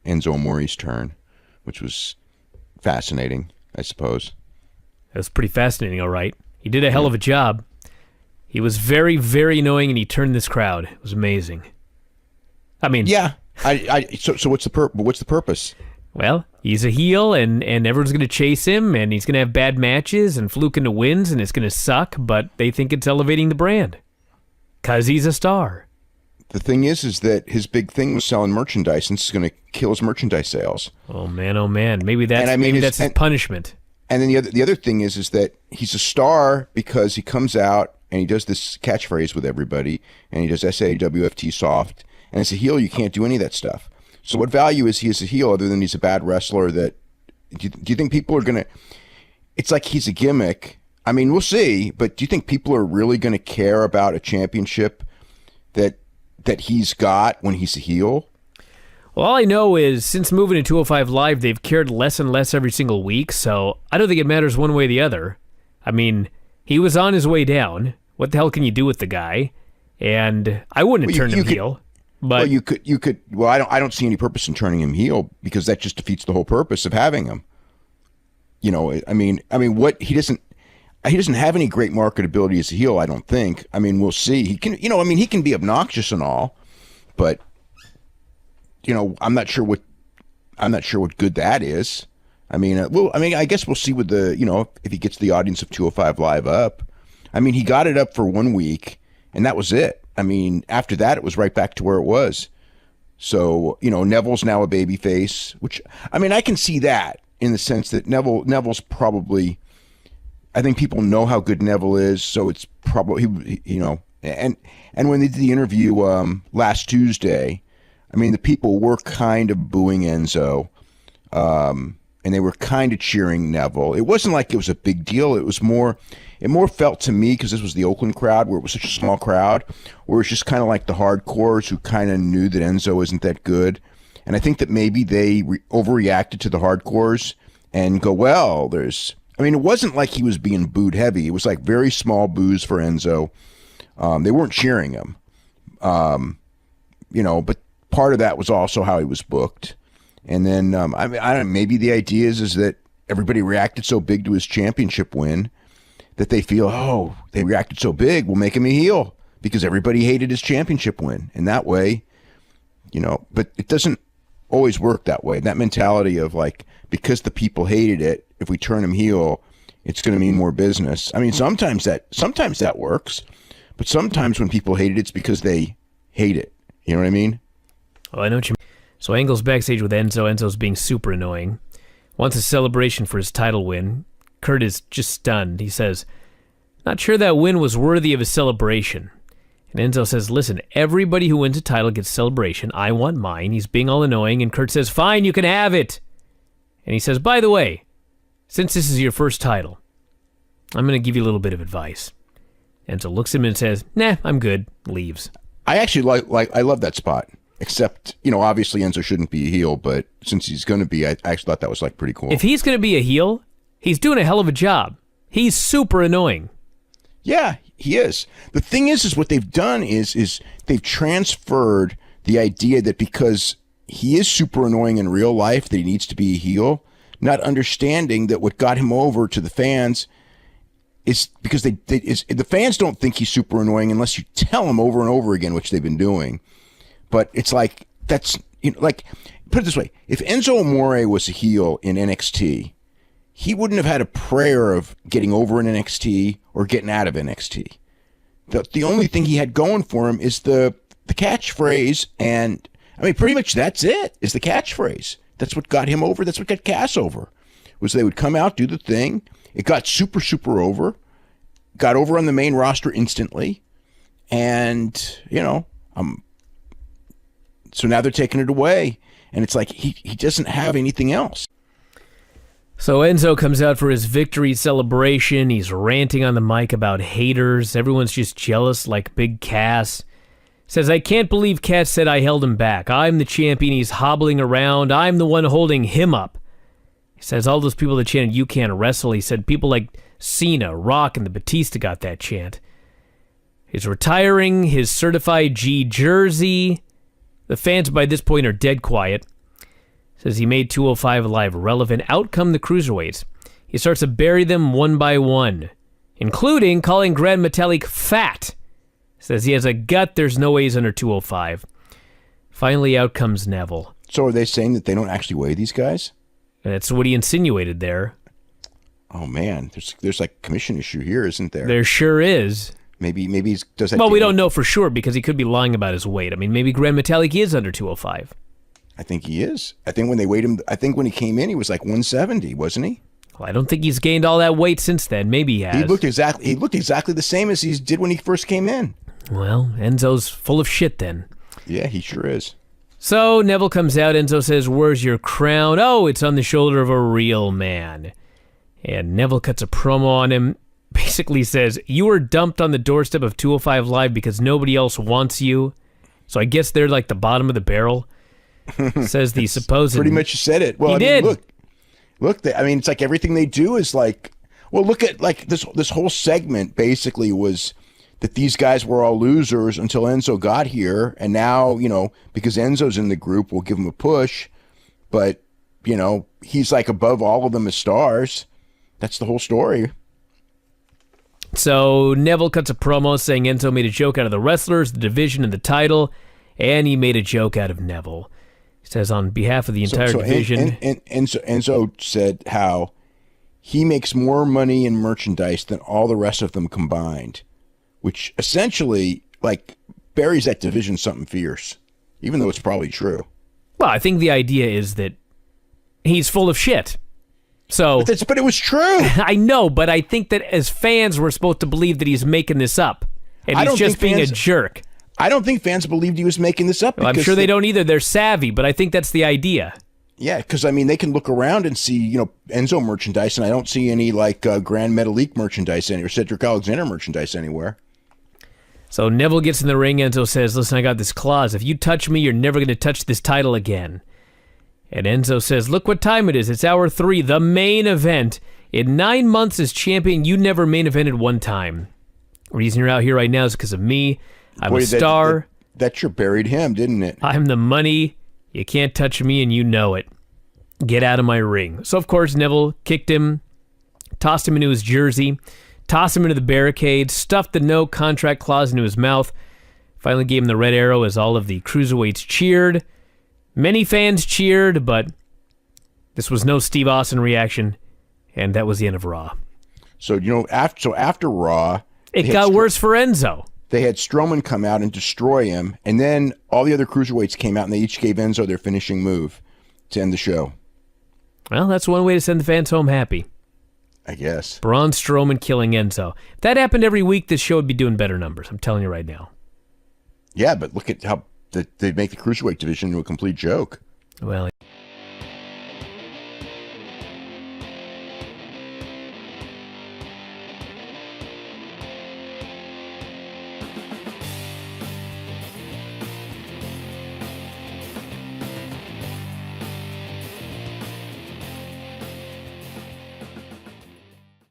Enzo Amore's turn, which was fascinating, I suppose. It was pretty fascinating, all right. He did a hell of a job. He was very, very annoying, and he turned this crowd. It was amazing. I mean... Yeah. So what's the purpose? Well, he's a heel, and everyone's going to chase him, and he's going to have bad matches, and fluke into wins, and it's going to suck, but they think it's elevating the brand. Because he's a star. The thing is that his big thing was selling merchandise, and this is going to kill his merchandise sales. Oh man. Maybe that's his punishment. And then the other thing is that he's a star because he comes out and he does this catchphrase with everybody, and he does SAWFT soft. And as a heel, you can't do any of that stuff. So what value is he as a heel other than he's a bad wrestler? Do you think people are going to... It's like he's a gimmick. I mean, we'll see, but do you think people are really going to care about a championship that he's got when he's a heel? Well, all I know is since moving to 205 Live, they've cared less and less every single week, so I don't think it matters one way or the other. I mean, he was on his way down. What the hell can you do with the guy? And I wouldn't have turned him heel. But you could. Well, I don't see any purpose in turning him heel because that just defeats the whole purpose of having him. I mean, what he doesn't have any great marketability as a heel. I don't think. I mean, we'll see. He can, he can be obnoxious and all, but I'm not sure what good that is. I mean, I guess we'll see with the, if he gets the audience of 205 Live up. I mean, he got it up for 1 week, and that was it. I mean, after that, it was right back to where it was. So, Neville's now a babyface, which, I mean, I can see that in the sense that Neville's probably, I think people know how good Neville is, so it's probably, and when they did the interview last Tuesday, I mean, the people were kind of booing Enzo, and they were kind of cheering Neville. It wasn't like it was a big deal. It more felt to me, because this was the Oakland crowd, where it was such a small crowd, where it's just kind of like the hardcores who kind of knew that Enzo isn't that good. And I think that maybe they overreacted to the hardcores and go, well, it wasn't like he was being booed heavy. It was like very small boos for Enzo. They weren't cheering him, but part of that was also how he was booked. And then, I don't know, maybe the idea is that everybody reacted so big to his championship win that they feel, oh, they reacted so big, we'll make him a heel because everybody hated his championship win. And that way, but it doesn't always work that way. That mentality of like, because the people hated it, if we turn him heel, it's going to mean more business. I mean, sometimes that works, but sometimes when people hate it, it's because they hate it. You know what I mean? Well, I know what you mean. So Angle's backstage with Enzo. Enzo's being super annoying. Wants a celebration for his title win. Kurt is just stunned. He says, not sure that win was worthy of a celebration. And Enzo says, listen, everybody who wins a title gets a celebration. I want mine. He's being all annoying. And Kurt says, fine, you can have it. And he says, by the way, since this is your first title, I'm going to give you a little bit of advice. Enzo looks at him and says, nah, I'm good. Leaves. I actually I love that spot. Except, obviously Enzo shouldn't be a heel, but since he's going to be, I actually thought that was like pretty cool. If he's going to be a heel, he's doing a hell of a job. He's super annoying. Yeah, he is. The thing is what they've done is they've transferred the idea that because he is super annoying in real life, that he needs to be a heel, not understanding that what got him over to the fans is because the fans don't think he's super annoying unless you tell them over and over again, which they've been doing. But it's like, that's, like, put it this way. If Enzo Amore was a heel in NXT, he wouldn't have had a prayer of getting over in NXT or getting out of NXT. The only thing he had going for him is the catchphrase, and, I mean, pretty much that's it, is the catchphrase. That's what got him over. That's what got Cass over, was they would come out, do the thing. It got super, super over. Got over on the main roster instantly. And, so now they're taking it away, and it's like he doesn't have anything else. So Enzo comes out for his victory celebration. He's ranting on the mic about haters. Everyone's just jealous like Big Cass. Says, I can't believe Cass said I held him back. I'm the champion. He's hobbling around. I'm the one holding him up. He says all those people that chanted, you can't wrestle. He said people like Cena, Rock, and the Batista got that chant. He's retiring his certified G jersey. The fans by this point are dead quiet. Says he made 205 Live relevant. Out come the cruiserweights. He starts to bury them one by one, including calling Grand Metalik fat. Says he has a gut, there's no way he's under 205. Finally, out comes Neville. So are they saying that they don't actually weigh these guys? That's what he insinuated there. Oh man, there's like a commission issue here, isn't there? There sure is. Maybe he does that. Well, we don't know for sure because he could be lying about his weight. I mean, maybe Grand Metalik is under 205. I think he is. I think when they weighed him, I think when he came in, he was like 170, wasn't he? Well, I don't think he's gained all that weight since then. Maybe he has. He looked exactly the same as he did when he first came in. Well, Enzo's full of shit then. Yeah, he sure is. So Neville comes out. Enzo says, "Where's your crown?" "Oh, it's on the shoulder of a real man." And Neville cuts a promo on him. Basically says, "You were dumped on the doorstep of 205 Live because nobody else wants you. So I guess they're like the bottom of the barrel." Says the supposed... Pretty much said it. Well, he did. Look. It's like everything they do is like... Well, look at like this whole segment basically was that these guys were all losers until Enzo got here. And now, because Enzo's in the group, we'll give him a push. But, he's like above all of them as stars. That's the whole story. So Neville cuts a promo saying Enzo made a joke out of the wrestlers, the division, and the title, and he made a joke out of Neville. He says on behalf of the entire division... Enzo said how he makes more money in merchandise than all the rest of them combined, which essentially like buries that division something fierce, even though it's probably true. Well, I think the idea is that he's full of shit. So, but it was true. I know, but I think that as fans, we're supposed to believe that he's making this up, and he's just being a jerk. I don't think fans believed he was making this up. Well, I'm sure they don't either. They're savvy, but I think that's the idea. Yeah, because they can look around and see Enzo merchandise, and I don't see any like Grand Metalik merchandise or Cedric Alexander merchandise anywhere. So Neville gets in the ring. Enzo says, "Listen, I got this clause. If you touch me, you're never going to touch this title again." And Enzo says, "Look what time it is. It's hour 3, the main event. In 9 months as champion, you never main evented one time. The reason you're out here right now is because of me. I'm a star. That sure buried him, didn't it? I'm the money. You can't touch me, and you know it. Get out of my ring." So, of course, Neville kicked him, tossed him into his jersey, tossed him into the barricade, stuffed the no contract clause into his mouth, finally gave him the red arrow as all of the cruiserweights cheered. Many fans cheered, but this was no Steve Austin reaction, and that was the end of Raw. So, after Raw... It got worse for Enzo. They had Strowman come out and destroy him, and then all the other cruiserweights came out, and they each gave Enzo their finishing move to end the show. Well, that's one way to send the fans home happy. I guess. Braun Strowman killing Enzo. If that happened every week, this show would be doing better numbers. I'm telling you right now. Yeah, but look at how they make the cruiserweight division into a complete joke. Well...